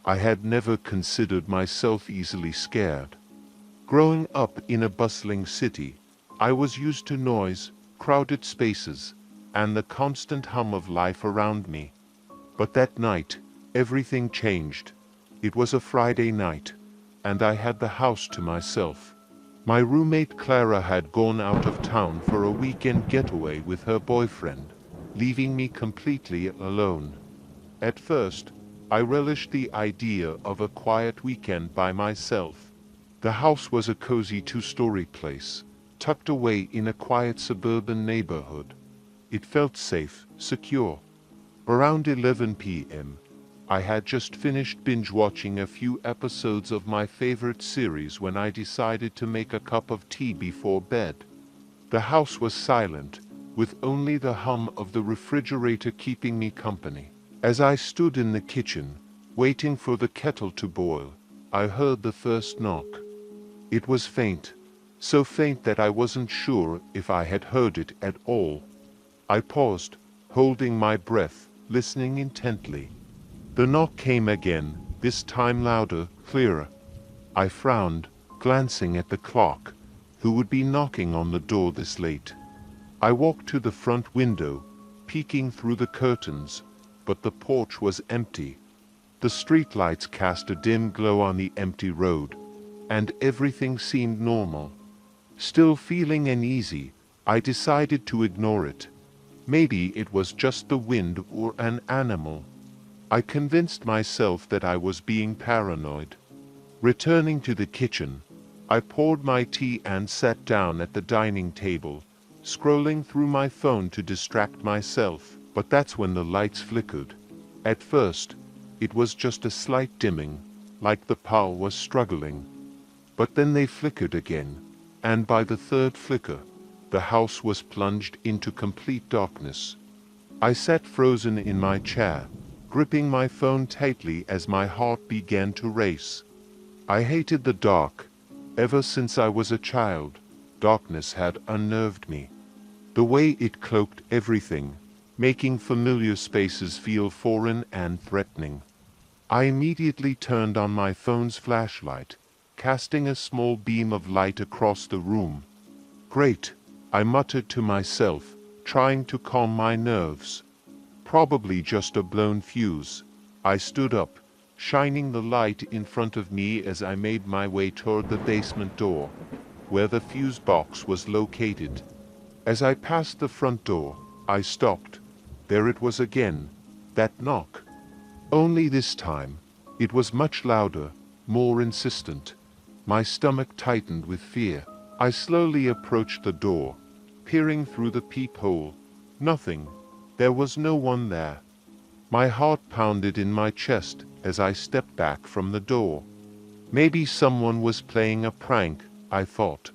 I had never considered myself easily scared. Growing up in a bustling city, I was used to noise, crowded spaces, and the constant hum of life around me. But that night, everything changed. It was a Friday night, and I had the house to myself. My roommate Clara had gone out of town for a weekend getaway with her boyfriend, leaving me completely alone. At first, I relished the idea of a quiet weekend by myself. The house was a cozy two-story place, tucked away in a quiet suburban neighborhood. It felt safe, secure. Around 11 p.m., I had just finished binge-watching a few episodes of my favorite series when I decided to make a cup of tea before bed. The house was silent, with only the hum of the refrigerator keeping me company. As I stood in the kitchen, waiting for the kettle to boil, I heard the first knock. It was faint, so faint that I wasn't sure if I had heard it at all. I paused, holding my breath, listening intently. The knock came again, this time louder, clearer. I frowned, glancing at the clock. Who would be knocking on the door this late? I walked to the front window, peeking through the curtains, but the porch was empty. The streetlights cast a dim glow on the empty road, and everything seemed normal. Still feeling uneasy, I decided to ignore it. Maybe it was just the wind or an animal. I convinced myself that I was being paranoid. Returning to the kitchen, I poured my tea and sat down at the dining table, scrolling through my phone to distract myself. But that's when the lights flickered. At first, it was just a slight dimming, like the power was struggling. But then they flickered again, and by the third flicker, the house was plunged into complete darkness. I sat frozen in my chair, gripping my phone tightly as my heart began to race. I hated the dark. Ever since I was a child, darkness had unnerved me. The way it cloaked everything, making familiar spaces feel foreign and threatening. I immediately turned on my phone's flashlight, casting a small beam of light across the room. Great, I muttered to myself, trying to calm my nerves. Probably just a blown fuse. I stood up, shining the light in front of me as I made my way toward the basement door, where the fuse box was located. As I passed the front door, I stopped. There it was again, that knock. Only this time, it was much louder, more insistent. My stomach tightened with fear. I slowly approached the door, peering through the peephole. Nothing. There was no one there. My heart pounded in my chest as I stepped back from the door. Maybe someone was playing a prank, I thought.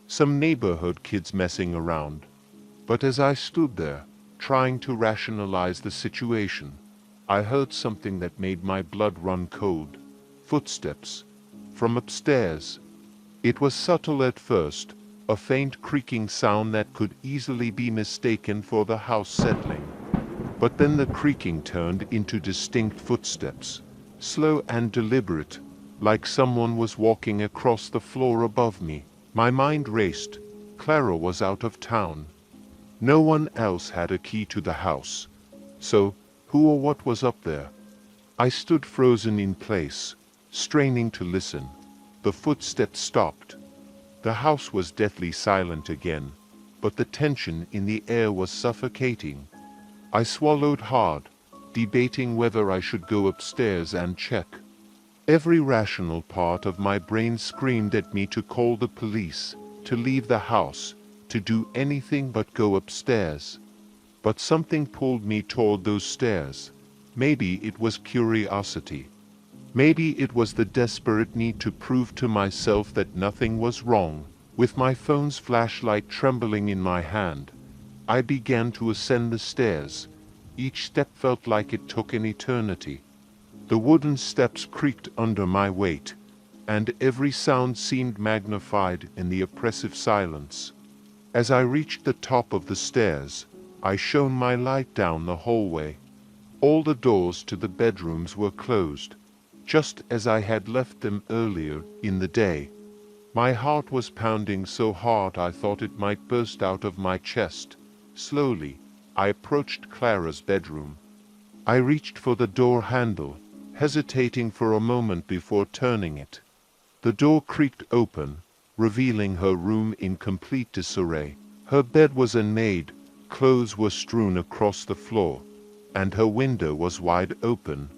Some neighborhood kids messing around. But as I stood there, trying to rationalize the situation, I heard something that made my blood run cold. Footsteps. From upstairs. It was subtle at first, a faint creaking sound that could easily be mistaken for the house settling. But then the creaking turned into distinct footsteps, slow and deliberate, like someone was walking across the floor above me. My mind raced. Clara was out of town. No one else had a key to the house. So, who or what was up there? I stood frozen in place, straining to listen. The footsteps stopped. The house was deathly silent again, but the tension in the air was suffocating. I swallowed hard, debating whether I should go upstairs and check. Every rational part of my brain screamed at me to call the police, to leave the house, to do anything but go upstairs. But something pulled me toward those stairs. Maybe it was curiosity. Maybe it was the desperate need to prove to myself that nothing was wrong. With my phone's flashlight trembling in my hand, I began to ascend the stairs. Each step felt like it took an eternity. The wooden steps creaked under my weight, and every sound seemed magnified in the oppressive silence. As I reached the top of the stairs, I shone my light down the hallway. All the doors to the bedrooms were closed. just as I had left them earlier in the day. My heart was pounding so hard I thought it might burst out of my chest. Slowly, I approached Clara's bedroom. I reached for the door handle, hesitating for a moment before turning it. The door creaked open, revealing her room in complete disarray. Her bed was unmade, clothes were strewn across the floor, and her window was wide open.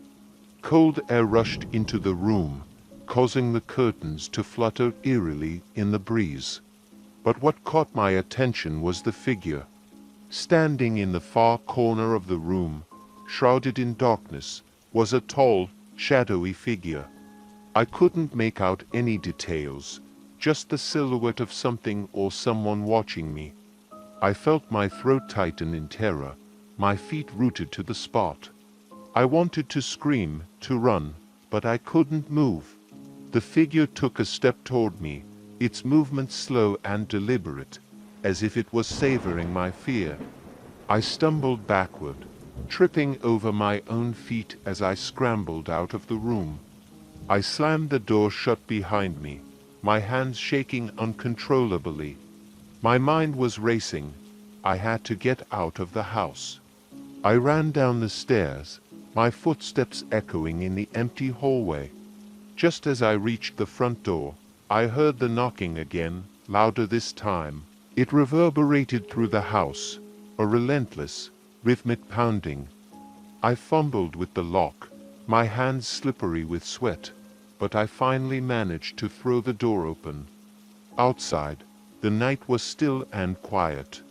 Cold air rushed into the room, causing the curtains to flutter eerily in the breeze. But what caught my attention was the figure. Standing in the far corner of the room, shrouded in darkness, was a tall, shadowy figure. I couldn't make out any details, just the silhouette of something or someone watching me. I felt my throat tighten in terror, my feet rooted to the spot. I wanted to scream, to run, but I couldn't move. The figure took a step toward me, its movement slow and deliberate, as if it was savoring my fear. I stumbled backward, tripping over my own feet as I scrambled out of the room. I slammed the door shut behind me, my hands shaking uncontrollably. My mind was racing. I had to get out of the house. I ran down the stairs, my footsteps echoing in the empty hallway. Just as I reached the front door, I heard the knocking again, louder this time. It reverberated through the house, a relentless, rhythmic pounding. I fumbled with the lock, my hands slippery with sweat, but I finally managed to throw the door open. Outside, the night was still and quiet.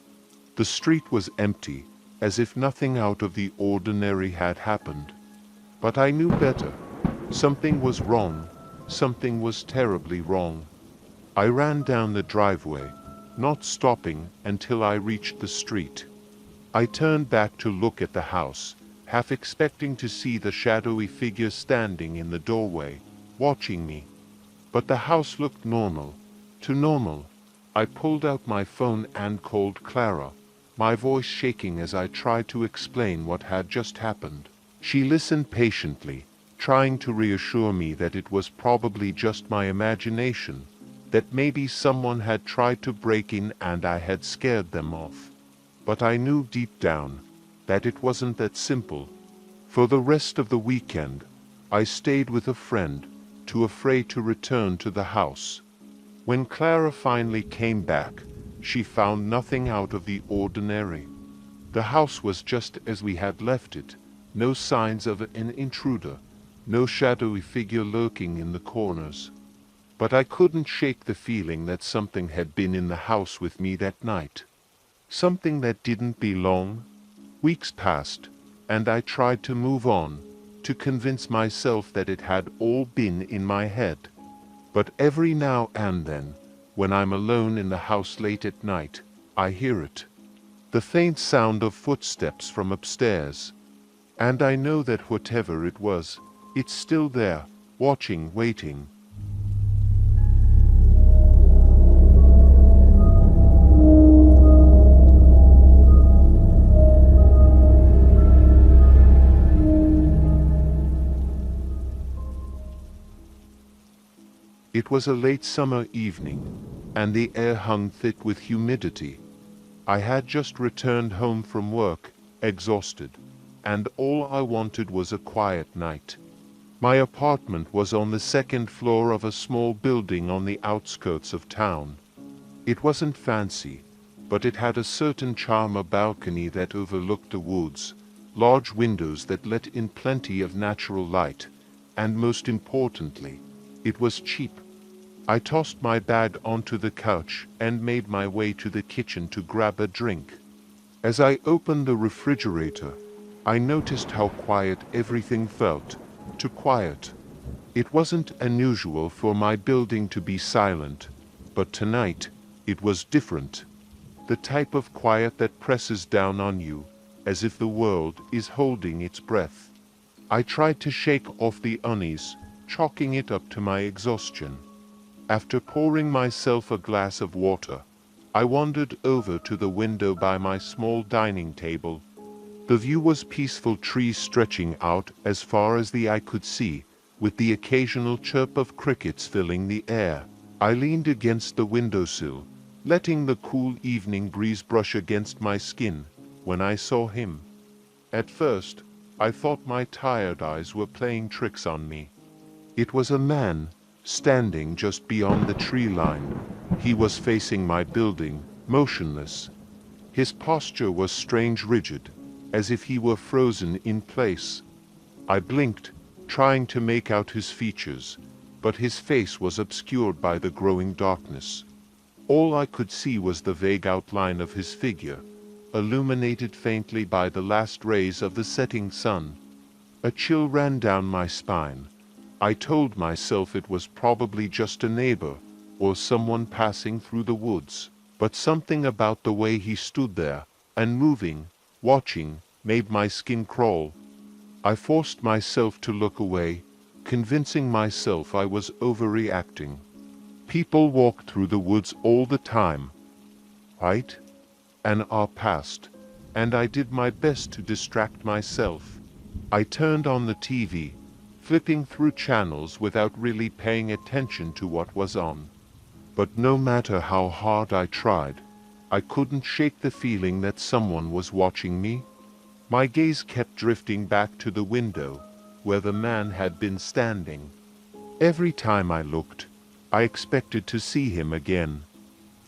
The street was empty, as if nothing out of the ordinary had happened. But I knew better. Something was wrong. Something was terribly wrong. I ran down the driveway, not stopping until I reached the street. I turned back to look at the house, half expecting to see the shadowy figure standing in the doorway, watching me. But the house looked normal. Too normal. I pulled out my phone and called Clara, my voice shaking as I tried to explain what had just happened. She listened patiently, trying to reassure me that it was probably just my imagination, that maybe someone had tried to break in and I had scared them off. But I knew deep down that it wasn't that simple. For the rest of the weekend, I stayed with a friend, too afraid to return to the house. When Clara finally came back, she found nothing out of the ordinary. The house was just as we had left it, no signs of an intruder, no shadowy figure lurking in the corners. But I couldn't shake the feeling that something had been in the house with me that night. Something that didn't belong. Weeks passed, and I tried to move on, to convince myself that it had all been in my head. But every now and then, when I'm alone in the house late at night, I hear it. The faint sound of footsteps from upstairs. And I know that whatever it was, it's still there, watching, waiting. It was a late summer evening, and the air hung thick with humidity. I had just returned home from work, exhausted, and all I wanted was a quiet night. My apartment was on the second floor of a small building on the outskirts of town. It wasn't fancy, but it had a certain charm, a balcony that overlooked the woods, large windows that let in plenty of natural light, and most importantly, it was cheap. I tossed my bag onto the couch and made my way to the kitchen to grab a drink. As I opened the refrigerator, I noticed how quiet everything felt. Too quiet. It wasn't unusual for my building to be silent, but tonight it was different. The type of quiet that presses down on you, as if the world is holding its breath. I tried to shake off the unease, chalking it up to my exhaustion. After pouring myself a glass of water, I wandered over to the window by my small dining table. The view was peaceful, trees stretching out as far as the eye could see, with the occasional chirp of crickets filling the air. I leaned against the windowsill, letting the cool evening breeze brush against my skin, when I saw him. At first, I thought my tired eyes were playing tricks on me. It was a man, standing just beyond the tree line. He was facing my building, motionless. His posture was strange, rigid, as if he were frozen in place. I blinked, trying to make out his features, but his face was obscured by the growing darkness. All I could see was the vague outline of his figure, illuminated faintly by the last rays of the setting sun. A chill ran down my spine. I told myself it was probably just a neighbor, or someone passing through the woods, but something about the way he stood there, unmoving, watching, made my skin crawl. I forced myself to look away, convincing myself I was overreacting. People walk through the woods all the time, right? An hour passed, and I did my best to distract myself. I turned on the TV, flipping through channels without really paying attention to what was on. But no matter how hard I tried, I couldn't shake the feeling that someone was watching me. My gaze kept drifting back to the window, where the man had been standing. Every time I looked, I expected to see him again.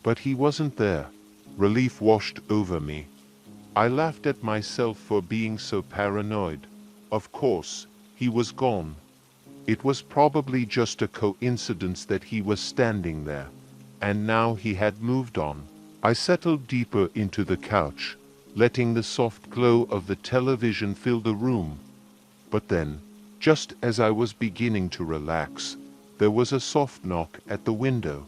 But he wasn't there. Relief washed over me. I laughed at myself for being so paranoid. Of course, he was gone. It was probably just a coincidence that he was standing there, and now he had moved on. I settled deeper into the couch, letting the soft glow of the television fill the room. But then, just as I was beginning to relax, there was a soft knock at the window.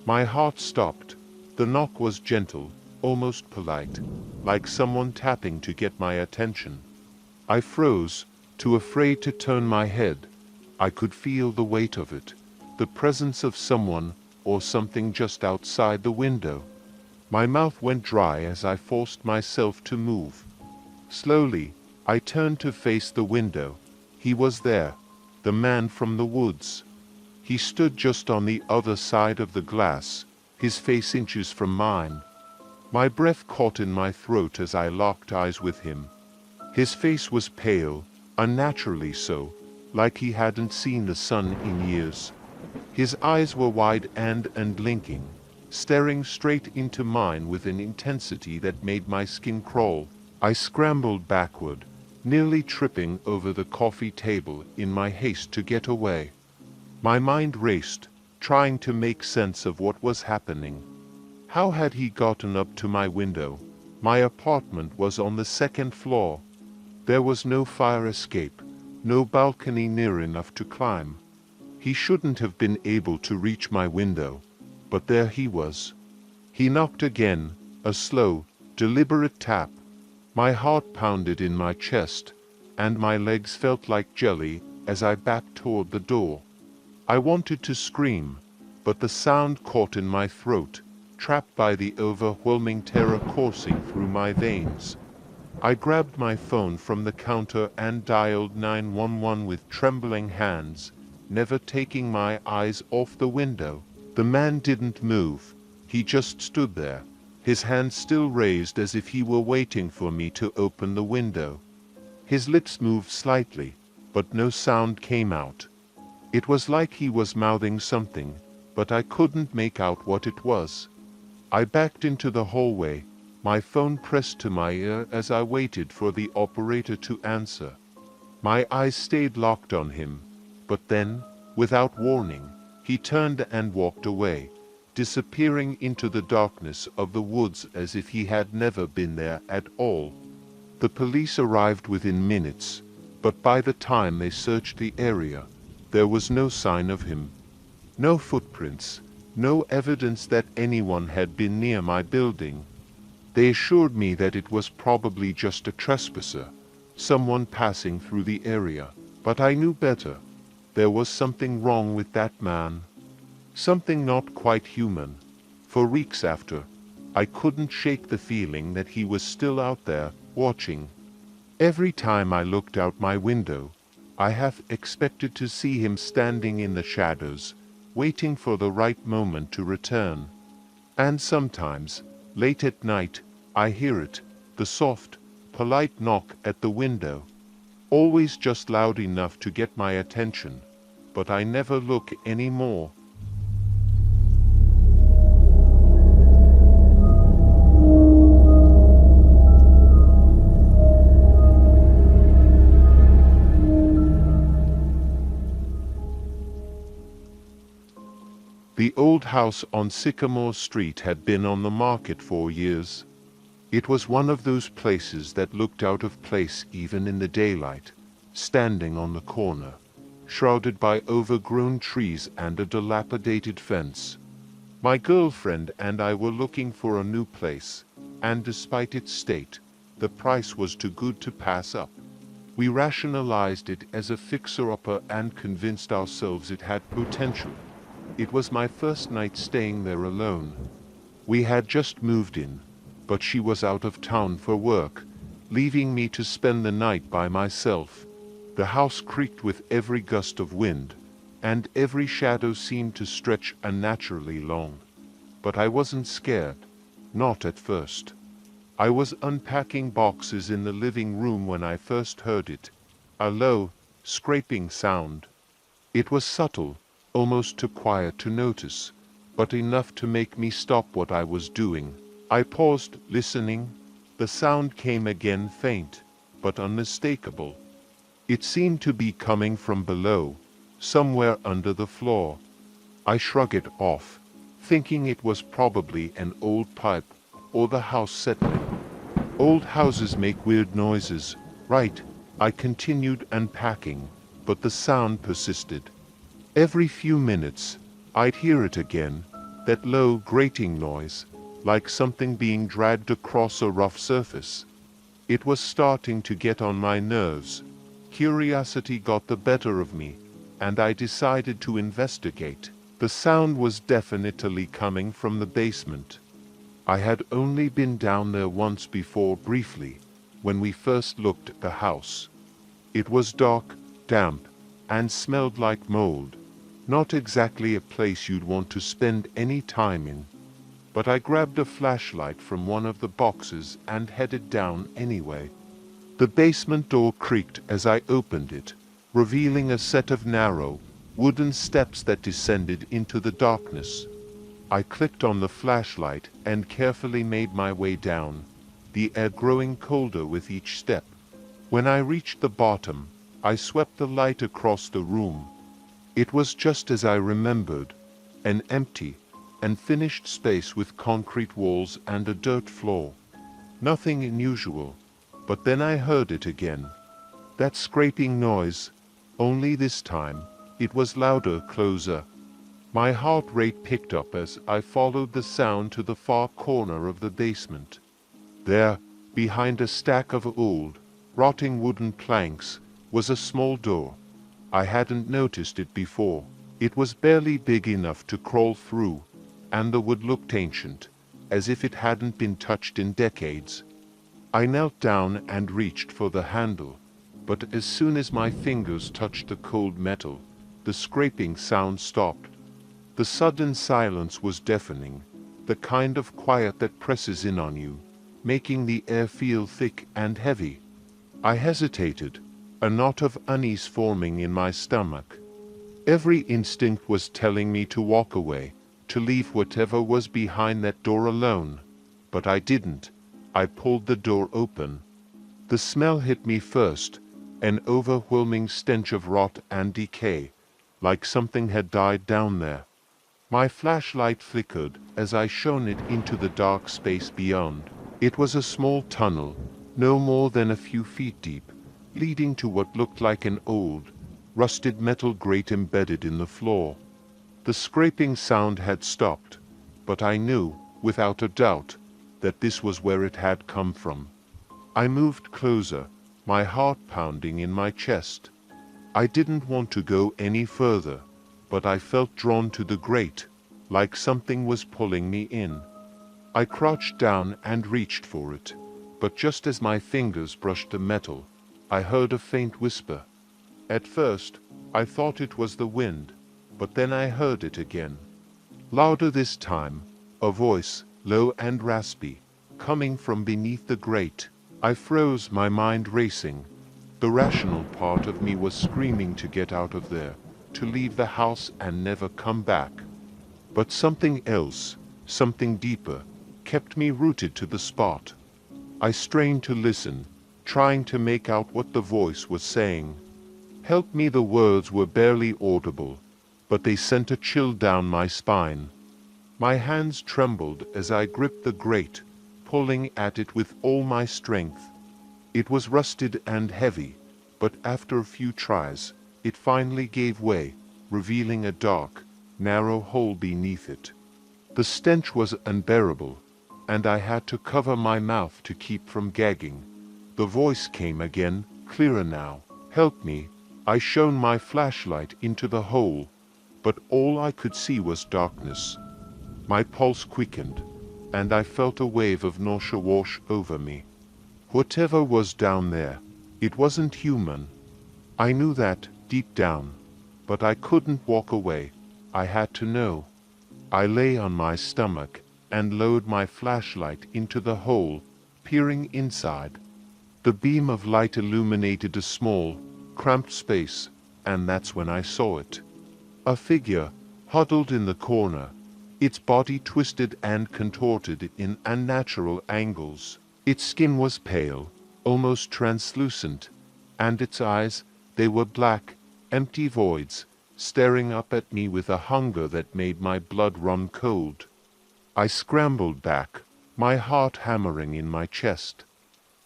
My heart stopped. The knock was gentle, almost polite, like someone tapping to get my attention. I froze, too afraid to turn my head. I could feel the weight of it, the presence of someone or something just outside the window. My mouth went dry as I forced myself to move. Slowly, I turned to face the window. He was there, the man from the woods. He stood just on the other side of the glass, his face inches from mine. My breath caught in my throat as I locked eyes with him. His face was pale, unnaturally so, like he hadn't seen the sun in years. His eyes were wide and unblinking, staring straight into mine with an intensity that made my skin crawl. I scrambled backward, nearly tripping over the coffee table in my haste to get away. My mind raced, trying to make sense of what was happening. How had he gotten up to my window? My apartment was on the second floor. There was no fire escape, no balcony near enough to climb. He shouldn't have been able to reach my window, but there he was. He knocked again, a slow, deliberate tap. My heart pounded in my chest, and my legs felt like jelly as I backed toward the door. I wanted to scream, but the sound caught in my throat, trapped by the overwhelming terror coursing through my veins. I grabbed my phone from the counter and dialed 911 with trembling hands, never taking my eyes off the window. The man didn't move. He just stood there, his hand still raised as if he were waiting for me to open the window. His lips moved slightly, but no sound came out. It was like he was mouthing something, but I couldn't make out what it was. I backed into the hallway, my phone pressed to my ear as I waited for the operator to answer. My eyes stayed locked on him, but then, without warning, he turned and walked away, disappearing into the darkness of the woods as if he had never been there at all. The police arrived within minutes, but by the time they searched the area, there was no sign of him. No footprints, no evidence that anyone had been near my building. They assured me that it was probably just a trespasser, someone passing through the area, but I knew better. There was something wrong with that man. Something not quite human. For weeks after, I couldn't shake the feeling that he was still out there, watching. Every time I looked out my window, I half expected to see him standing in the shadows, waiting for the right moment to return. And sometimes, late at night, I hear it, the soft, polite knock at the window. Always just loud enough to get my attention, but I never look anymore. The old house on Sycamore Street had been on the market for years. It was one of those places that looked out of place even in the daylight, standing on the corner, shrouded by overgrown trees and a dilapidated fence. My girlfriend and I were looking for a new place, and despite its state, the price was too good to pass up. We rationalized it as a fixer-upper and convinced ourselves it had potential. It was my first night staying there alone. We had just moved in, but she was out of town for work, leaving me to spend the night by myself. The house creaked with every gust of wind, and every shadow seemed to stretch unnaturally long. But I wasn't scared, not at first. I was unpacking boxes in the living room when I first heard it, a low, scraping sound. It was subtle, almost too quiet to notice, but enough to make me stop what I was doing. I paused, listening. The sound came again, faint, but unmistakable. It seemed to be coming from below, somewhere under the floor. I shrugged it off, thinking it was probably an old pipe, or the house settling. Old houses make weird noises, right? I continued unpacking, but the sound persisted. Every few minutes, I'd hear it again, that low, grating noise, like something being dragged across a rough surface. It was starting to get on my nerves. Curiosity got the better of me, and I decided to investigate. The sound was definitely coming from the basement. I had only been down there once before, briefly, when we first looked at the house. It was dark, damp, and smelled like mold. Not exactly a place you'd want to spend any time in. But I grabbed a flashlight from one of the boxes and headed down anyway. The basement door creaked as I opened it, revealing a set of narrow, wooden steps that descended into the darkness. I clicked on the flashlight and carefully made my way down, the air growing colder with each step. When I reached the bottom, I swept the light across the room. It was just as I remembered, an empty, unfinished space with concrete walls and a dirt floor. Nothing unusual, but then I heard it again. That scraping noise, only this time, it was louder, closer. My heart rate picked up as I followed the sound to the far corner of the basement. There, behind a stack of old, rotting wooden planks, was a small door. I hadn't noticed it before. It was barely big enough to crawl through, and the wood looked ancient, as if it hadn't been touched in decades. I knelt down and reached for the handle, but as soon as my fingers touched the cold metal, the scraping sound stopped. The sudden silence was deafening, the kind of quiet that presses in on you, making the air feel thick and heavy. I hesitated, a knot of unease forming in my stomach. Every instinct was telling me to walk away, to leave whatever was behind that door alone. But I didn't. I pulled the door open. The smell hit me first, an overwhelming stench of rot and decay, like something had died down there. My flashlight flickered as I shone it into the dark space beyond. It was a small tunnel, no more than a few feet deep, leading to what looked like an old, rusted metal grate embedded in the floor. The scraping sound had stopped, but I knew, without a doubt, that this was where it had come from. I moved closer, my heart pounding in my chest. I didn't want to go any further, but I felt drawn to the grate, like something was pulling me in. I crouched down and reached for it, but just as my fingers brushed the metal, I heard a faint whisper. At first, I thought it was the wind, but then I heard it again. Louder this time, a voice, low and raspy, coming from beneath the grate. I froze, my mind racing. The rational part of me was screaming to get out of there, to leave the house and never come back. But something else, something deeper, kept me rooted to the spot. I strained to listen, trying to make out what the voice was saying. Help me, the words were barely audible, but they sent a chill down my spine. My hands trembled as I gripped the grate, pulling at it with all my strength. It was rusted and heavy, but after a few tries, it finally gave way, revealing a dark, narrow hole beneath it. The stench was unbearable, and I had to cover my mouth to keep from gagging. The voice came again, clearer now. Help me. I shone my flashlight into the hole, but all I could see was darkness. My pulse quickened, and I felt a wave of nausea wash over me. Whatever was down there, it wasn't human. I knew that, deep down, but I couldn't walk away. I had to know. I lay on my stomach and lowered my flashlight into the hole, peering inside. The beam of light illuminated a small, cramped space, and that's when I saw it. A figure, huddled in the corner, its body twisted and contorted in unnatural angles. Its skin was pale, almost translucent, and its eyes, they were black, empty voids, staring up at me with a hunger that made my blood run cold. I scrambled back, my heart hammering in my chest.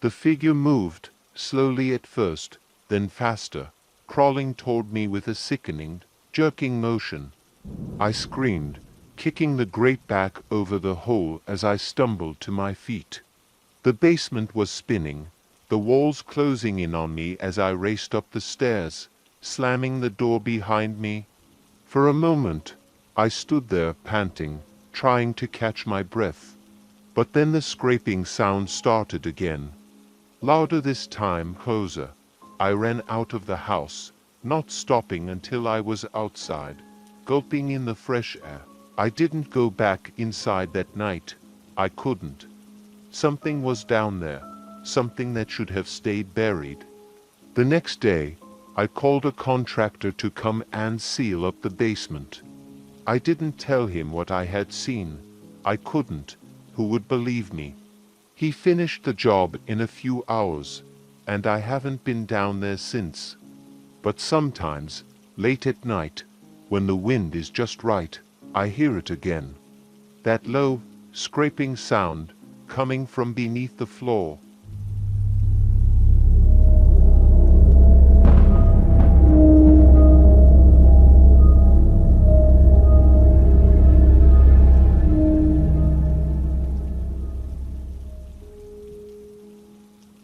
The figure moved, slowly at first, then faster, crawling toward me with a sickening, jerking motion. I screamed, kicking the grate back over the hole as I stumbled to my feet. The basement was spinning, the walls closing in on me as I raced up the stairs, slamming the door behind me. For a moment, I stood there panting, trying to catch my breath. But then the scraping sound started again. Louder this time, closer. I ran out of the house, not stopping until I was outside, gulping in the fresh air. I didn't go back inside that night. I couldn't. Something was down there, something that should have stayed buried. The next day, I called a contractor to come and seal up the basement. I didn't tell him what I had seen. I couldn't. Who would believe me? He finished the job in a few hours, and I haven't been down there since. But sometimes, late at night, when the wind is just right, I hear it again. That low, scraping sound coming from beneath the floor.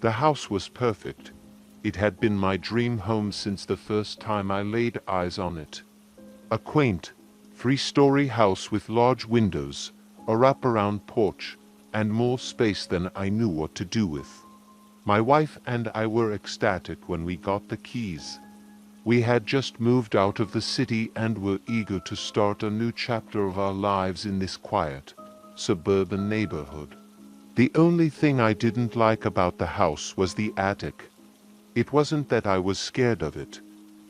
The house was perfect. It had been my dream home since the first time I laid eyes on it. A quaint, three-story house with large windows, a wraparound porch, and more space than I knew what to do with. My wife and I were ecstatic when we got the keys. We had just moved out of the city and were eager to start a new chapter of our lives in this quiet, suburban neighborhood. The only thing I didn't like about the house was the attic. It wasn't that I was scared of it.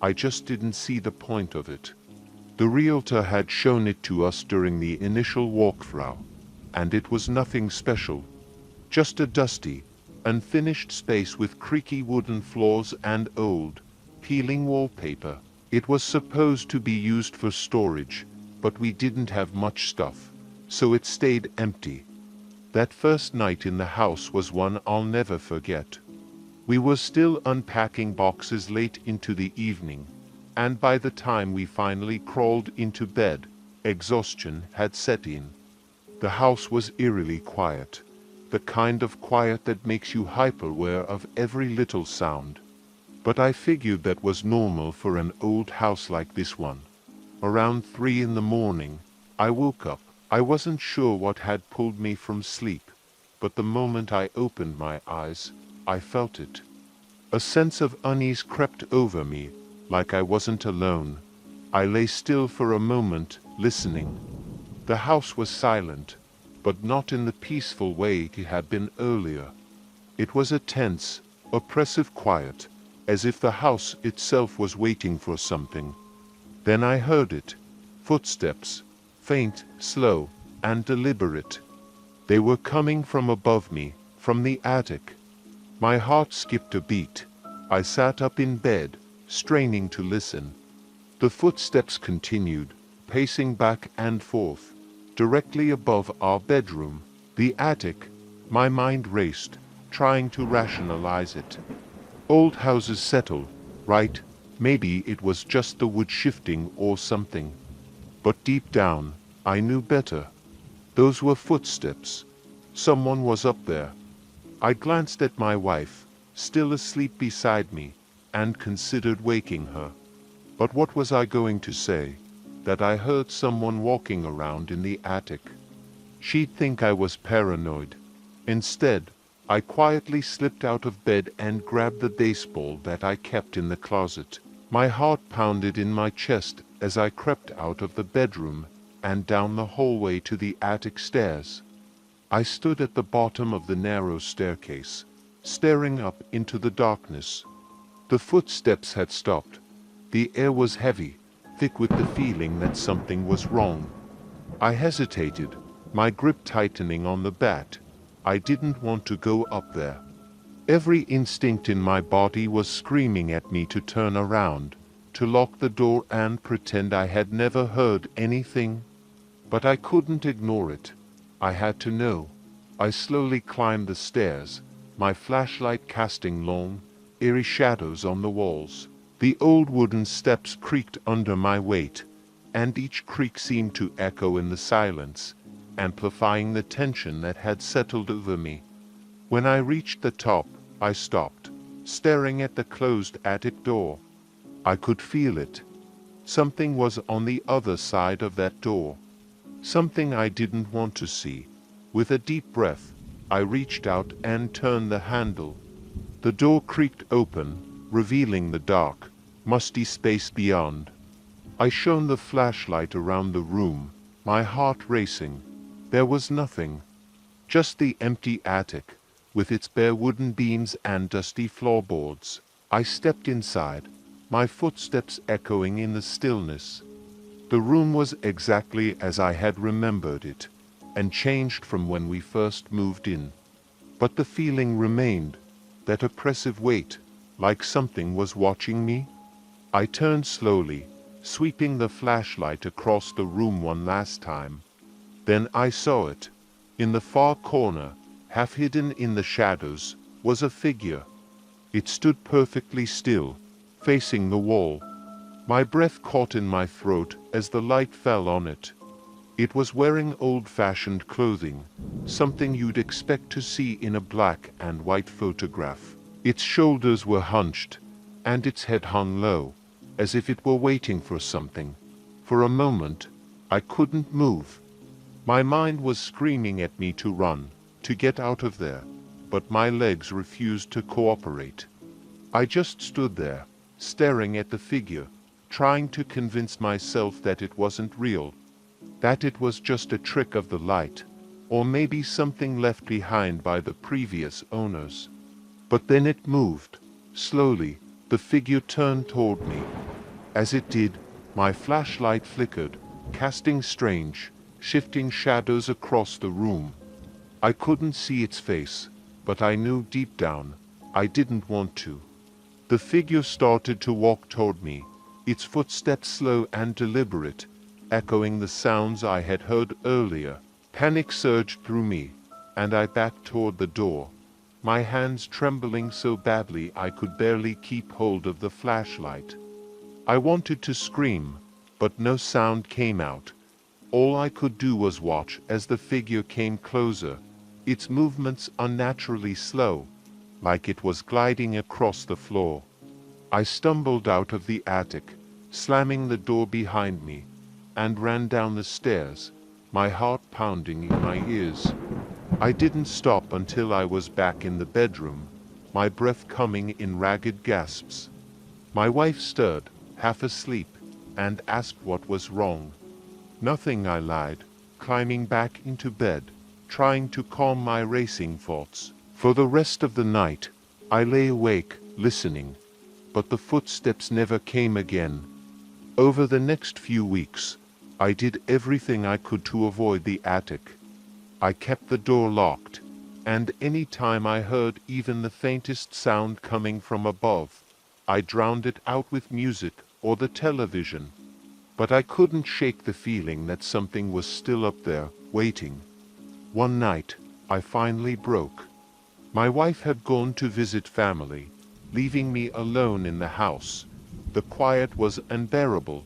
I just didn't see the point of it. The realtor had shown it to us during the initial walkthrough, and it was nothing special. Just a dusty, unfinished space with creaky wooden floors and old, peeling wallpaper. It was supposed to be used for storage, but we didn't have much stuff, so it stayed empty. That first night in the house was one I'll never forget. We were still unpacking boxes late into the evening, and by the time we finally crawled into bed, exhaustion had set in. The house was eerily quiet, the kind of quiet that makes you hyper-aware of every little sound. But I figured that was normal for an old house like this one. Around 3 in the morning, I woke up. I wasn't sure what had pulled me from sleep, but the moment I opened my eyes, I felt it. A sense of unease crept over me, like I wasn't alone. I lay still for a moment, listening. The house was silent, but not in the peaceful way it had been earlier. It was a tense, oppressive quiet, as if the house itself was waiting for something. Then I heard it. Footsteps, faint, slow, and deliberate. They were coming from above me, from the attic. My heart skipped a beat. I sat up in bed, straining to listen. The footsteps continued, pacing back and forth, directly above our bedroom, the attic. My mind raced, trying to rationalize it. Old houses settle, right? Maybe it was just the wood shifting or something. But deep down, I knew better. Those were footsteps. Someone was up there. I glanced at my wife, still asleep beside me, and considered waking her. But what was I going to say? That I heard someone walking around in the attic. She'd think I was paranoid. Instead, I quietly slipped out of bed and grabbed the baseball that I kept in the closet. My heart pounded in my chest as I crept out of the bedroom and down the hallway to the attic stairs. I stood at the bottom of the narrow staircase, staring up into the darkness. The footsteps had stopped. The air was heavy, thick with the feeling that something was wrong. I hesitated, my grip tightening on the bat. I didn't want to go up there. Every instinct in my body was screaming at me to turn around, to lock the door and pretend I had never heard anything. But I couldn't ignore it. I had to know. I slowly climbed the stairs, my flashlight casting long, eerie shadows on the walls. The old wooden steps creaked under my weight, and each creak seemed to echo in the silence, amplifying the tension that had settled over me. When I reached the top, I stopped, staring at the closed attic door. I could feel it. Something was on the other side of that door. Something I didn't want to see. With a deep breath, I reached out and turned the handle. The door creaked open, revealing the dark, musty space beyond. I shone the flashlight around the room, my heart racing. There was nothing. Just the empty attic, with its bare wooden beams and dusty floorboards. I stepped inside, my footsteps echoing in the stillness. The room was exactly as I had remembered it, and changed from when we first moved in. But the feeling remained, that oppressive weight, like something was watching me. I turned slowly, sweeping the flashlight across the room one last time. Then I saw it. In the far corner, half hidden in the shadows, was a figure. It stood perfectly still, facing the wall. My breath caught in my throat as the light fell on it. It was wearing old-fashioned clothing, something you'd expect to see in a black and white photograph. Its shoulders were hunched, and its head hung low, as if it were waiting for something. For a moment, I couldn't move. My mind was screaming at me to run, to get out of there, but my legs refused to cooperate. I just stood there, staring at the figure, trying to convince myself that it wasn't real, that it was just a trick of the light, or maybe something left behind by the previous owners. But then it moved. Slowly, the figure turned toward me. As it did, my flashlight flickered, casting strange, shifting shadows across the room. I couldn't see its face, but I knew deep down, I didn't want to. The figure started to walk toward me, its footsteps slow and deliberate, echoing the sounds I had heard earlier. Panic surged through me, and I backed toward the door, my hands trembling so badly I could barely keep hold of the flashlight. I wanted to scream, but no sound came out. All I could do was watch as the figure came closer, its movements unnaturally slow, like it was gliding across the floor. I stumbled out of the attic, slamming the door behind me, and ran down the stairs, my heart pounding in my ears. I didn't stop until I was back in the bedroom, my breath coming in ragged gasps. My wife stirred, half asleep, and asked what was wrong. Nothing, I lied, climbing back into bed, trying to calm my racing thoughts. For the rest of the night, I lay awake, listening, but the footsteps never came again. Over the next few weeks, I did everything I could to avoid the attic. I kept the door locked, and any time I heard even the faintest sound coming from above, I drowned it out with music or the television. But I couldn't shake the feeling that something was still up there, waiting. One night, I finally broke. My wife had gone to visit family, leaving me alone in the house. The quiet was unbearable.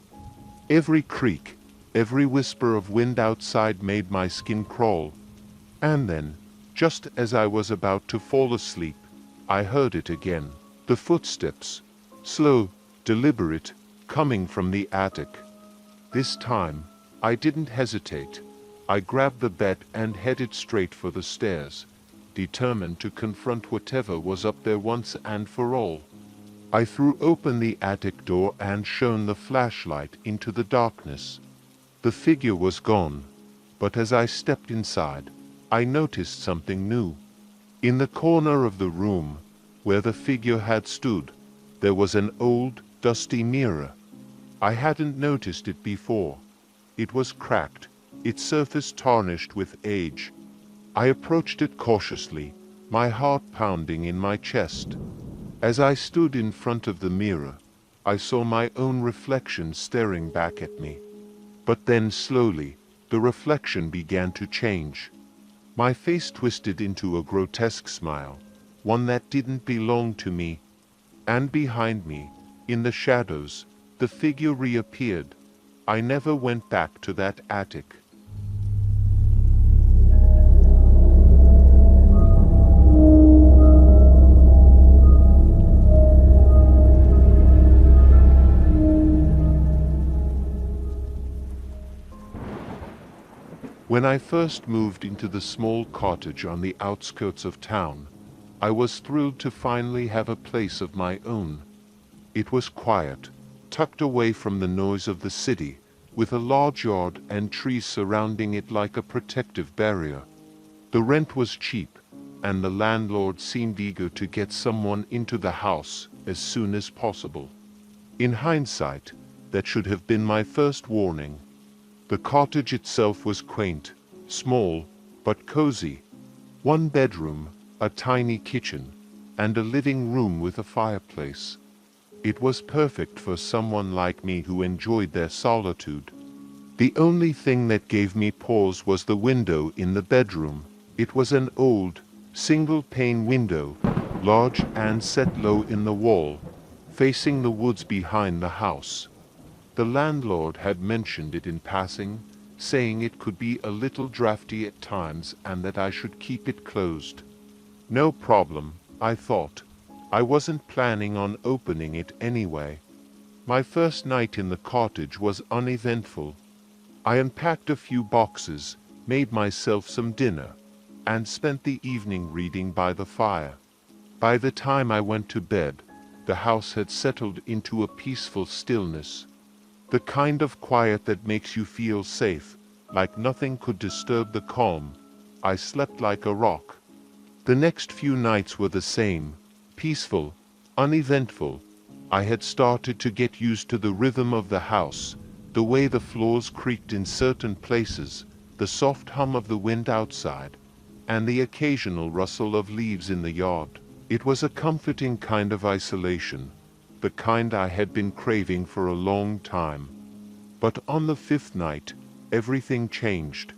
Every creak, every whisper of wind outside made my skin crawl. And then, just as I was about to fall asleep, I heard it again. The footsteps, slow, deliberate, coming from the attic. This time, I didn't hesitate. I grabbed the bed and headed straight for the stairs, determined to confront whatever was up there once and for all. I threw open the attic door and shone the flashlight into the darkness. The figure was gone, but as I stepped inside, I noticed something new. In the corner of the room, where the figure had stood, there was an old, dusty mirror. I hadn't noticed it before. It was cracked, its surface tarnished with age. I approached it cautiously, my heart pounding in my chest. As I stood in front of the mirror, I saw my own reflection staring back at me. But then slowly, the reflection began to change. My face twisted into a grotesque smile, one that didn't belong to me. And behind me, in the shadows, the figure reappeared. I never went back to that attic. When I first moved into the small cottage on the outskirts of town, I was thrilled to finally have a place of my own. It was quiet, tucked away from the noise of the city, with a large yard and trees surrounding it like a protective barrier. The rent was cheap, and the landlord seemed eager to get someone into the house as soon as possible. In hindsight, that should have been my first warning. The cottage itself was quaint, small, but cozy. One bedroom, a tiny kitchen, and a living room with a fireplace. It was perfect for someone like me who enjoyed their solitude. The only thing that gave me pause was the window in the bedroom. It was an old, single-pane window, large and set low in the wall, facing the woods behind the house. The landlord had mentioned it in passing, saying it could be a little drafty at times and that I should keep it closed. No problem, I thought. I wasn't planning on opening it anyway. My first night in the cottage was uneventful. I unpacked a few boxes, made myself some dinner, and spent the evening reading by the fire. By the time I went to bed, the house had settled into a peaceful stillness. The kind of quiet that makes you feel safe, like nothing could disturb the calm. I slept like a rock. The next few nights were the same, peaceful, uneventful. I had started to get used to the rhythm of the house, the way the floors creaked in certain places, the soft hum of the wind outside, and the occasional rustle of leaves in the yard. It was a comforting kind of isolation, the kind I had been craving for a long time. But on the fifth night, everything changed.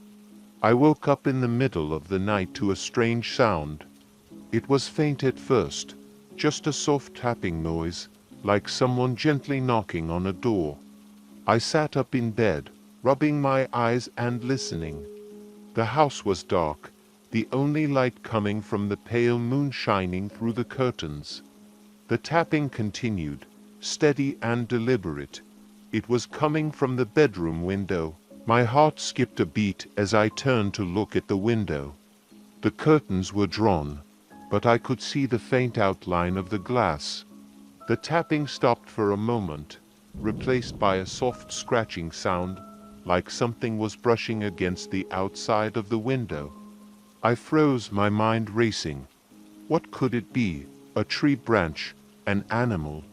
I woke up in the middle of the night to a strange sound. It was faint at first, just a soft tapping noise, like someone gently knocking on a door. I sat up in bed, rubbing my eyes and listening. The house was dark, the only light coming from the pale moon shining through the curtains. The tapping continued, steady and deliberate. It was coming from the bedroom window. My heart skipped a beat as I turned to look at the window. The curtains were drawn, but I could see the faint outline of the glass. The tapping stopped for a moment, replaced by a soft scratching sound, like something was brushing against the outside of the window. I froze, my mind racing. What could it be? A tree branch? An animal?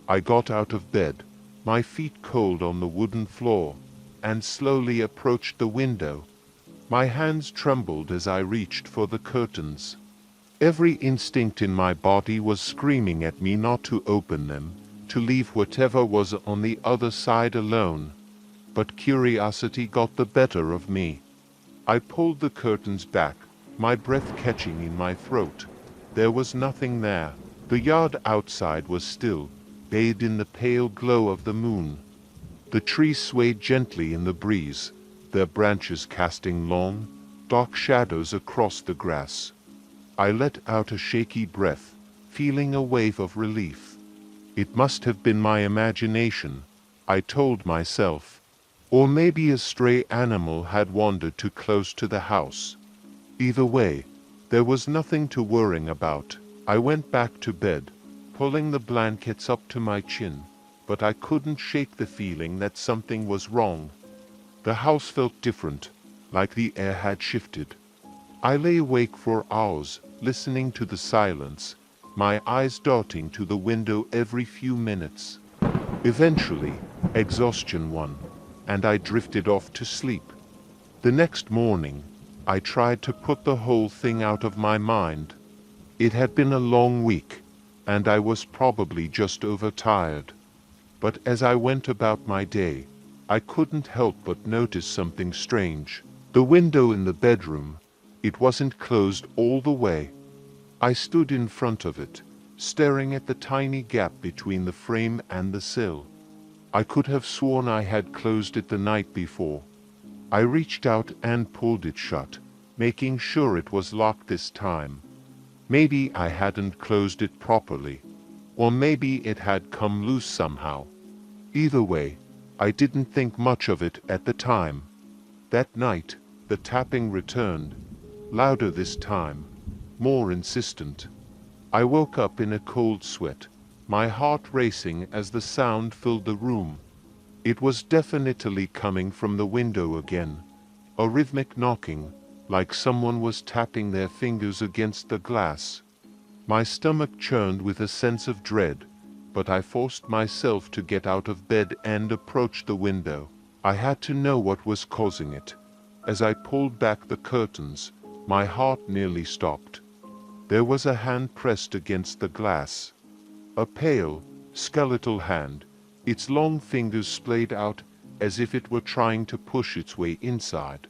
I got out of bed, my feet cold on the wooden floor, and slowly approached the window. My hands trembled as I reached for the curtains. Every instinct in my body was screaming at me not to open them, to leave whatever was on the other side alone. But curiosity got the better of me. I pulled the curtains back, my breath catching in my throat. There was nothing there. The yard outside was still, bathed in the pale glow of the moon. The trees swayed gently in the breeze, their branches casting long, dark shadows across the grass. I let out a shaky breath, feeling a wave of relief. It must have been my imagination, I told myself. Or maybe a stray animal had wandered too close to the house. Either way, there was nothing to worry about. I went back to bed, pulling the blankets up to my chin, but I couldn't shake the feeling that something was wrong. The house felt different, like the air had shifted. I lay awake for hours, listening to the silence, my eyes darting to the window every few minutes. Eventually, exhaustion won, and I drifted off to sleep. The next morning, I tried to put the whole thing out of my mind. It had been a long week, and I was probably just overtired. But as I went about my day, I couldn't help but notice something strange. The window in the bedroom, it wasn't closed all the way. I stood in front of it, staring at the tiny gap between the frame and the sill. I could have sworn I had closed it the night before. I reached out and pulled it shut, making sure it was locked this time. Maybe I hadn't closed it properly, or maybe it had come loose somehow. Either way, I didn't think much of it at the time. That night, the tapping returned, louder this time, more insistent. I woke up in a cold sweat, my heart racing as the sound filled the room. It was definitely coming from the window again, a rhythmic knocking, like someone was tapping their fingers against the glass. My stomach churned with a sense of dread, but I forced myself to get out of bed and approach the window. I had to know what was causing it. As I pulled back the curtains, my heart nearly stopped. There was a hand pressed against the glass. A pale, skeletal hand, its long fingers splayed out as if it were trying to push its way inside.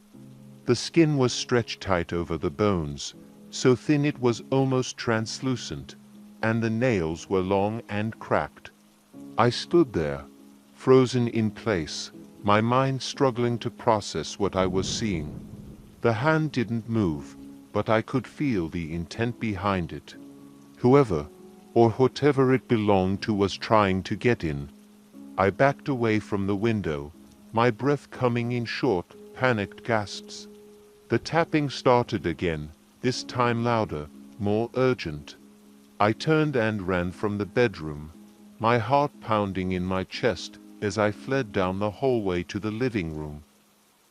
The skin was stretched tight over the bones, so thin it was almost translucent, and the nails were long and cracked. I stood there, frozen in place, my mind struggling to process what I was seeing. The hand didn't move, but I could feel the intent behind it. Whoever, or whatever it belonged to, was trying to get in. I backed away from the window, my breath coming in short, panicked gasps. The tapping started again, this time louder, more urgent. I turned and ran from the bedroom, my heart pounding in my chest as I fled down the hallway to the living room.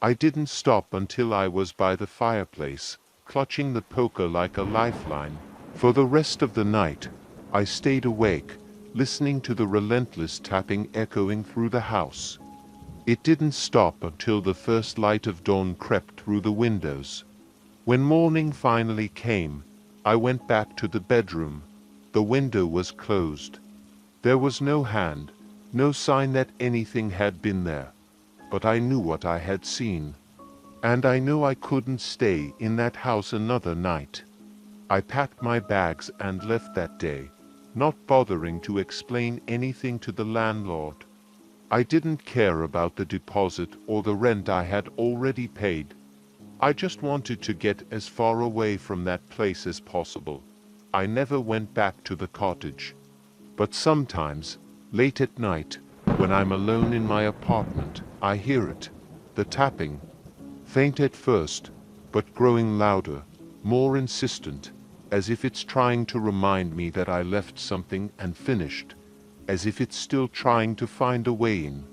I didn't stop until I was by the fireplace, clutching the poker like a lifeline. For the rest of the night, I stayed awake, listening to the relentless tapping echoing through the house. It didn't stop until the first light of dawn crept through the windows. When morning finally came, I went back to the bedroom. The window was closed. There was no hand, no sign that anything had been there. But I knew what I had seen. And I knew I couldn't stay in that house another night. I packed my bags and left that day, not bothering to explain anything to the landlord. I didn't care about the deposit or the rent I had already paid. I just wanted to get as far away from that place as possible. I never went back to the cottage. But sometimes, late at night, when I'm alone in my apartment, I hear it, the tapping, faint at first, but growing louder, more insistent, as if it's trying to remind me that I left something unfinished. as if it's still trying to find a way in.